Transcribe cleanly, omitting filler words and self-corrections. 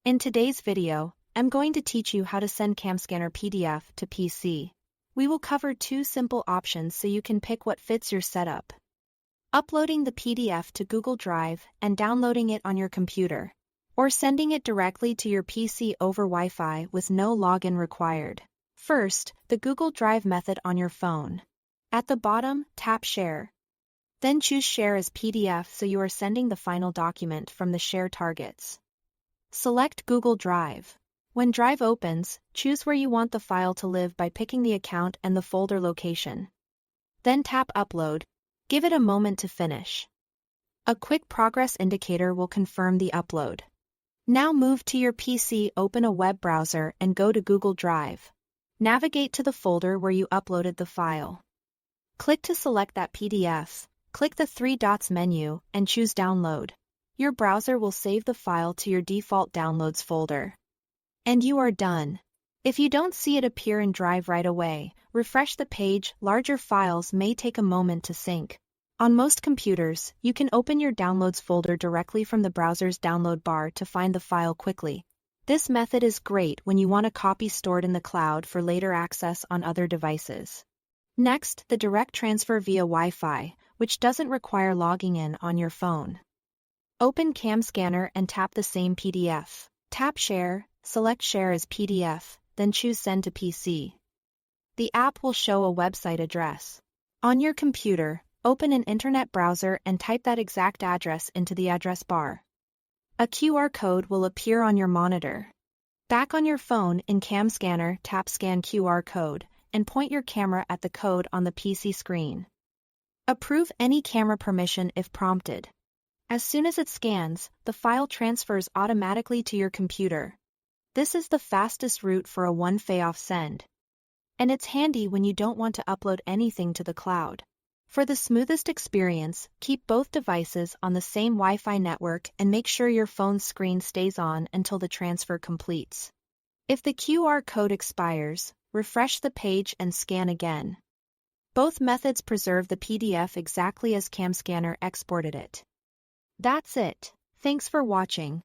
In today's video, I'm going to teach you how to send CamScanner PDF to PC. We will cover two simple options so you can pick what fits your setup. Uploading the PDF to Google Drive and downloading it on your computer, or sending it directly to your PC over Wi-Fi with no login required. First, the Google Drive method on your phone. At the bottom, tap Share. Then choose Share as PDF so you are sending the final document from the share targets. Select Google Drive. When Drive opens, choose where you want the file to live by picking the account and the folder location. Then tap Upload. Give it a moment to finish. A quick progress indicator will confirm the upload. Now move to your PC, open a web browser and go to Google Drive. Navigate to the folder where you uploaded the file. Click to select that PDF. Click the three dots menu and choose Download. Your browser will save the file to your default Downloads folder. And you are done. If you don't see it appear in Drive right away, refresh the page. Larger files may take a moment to sync. On most computers, you can open your Downloads folder directly from the browser's download bar to find the file quickly. This method is great when you want a copy stored in the cloud for later access on other devices. Next, the direct transfer via Wi-Fi, which doesn't require logging in on your phone. Open CamScanner and tap the same PDF. Tap Share, select Share as PDF, then choose Send to PC. The app will show a website address. On your computer, open an internet browser and type that exact address into the address bar. A QR code will appear on your monitor. Back on your phone in CamScanner, tap Scan QR code and point your camera at the code on the PC screen. Approve any camera permission if prompted. As soon as it scans, the file transfers automatically to your computer. This is the fastest route for a one-payoff send. And it's handy when you don't want to upload anything to the cloud. For the smoothest experience, keep both devices on the same Wi-Fi network and make sure your phone's screen stays on until the transfer completes. If the QR code expires, refresh the page and scan again. Both methods preserve the PDF exactly as CamScanner exported it. That's it. Thanks for watching.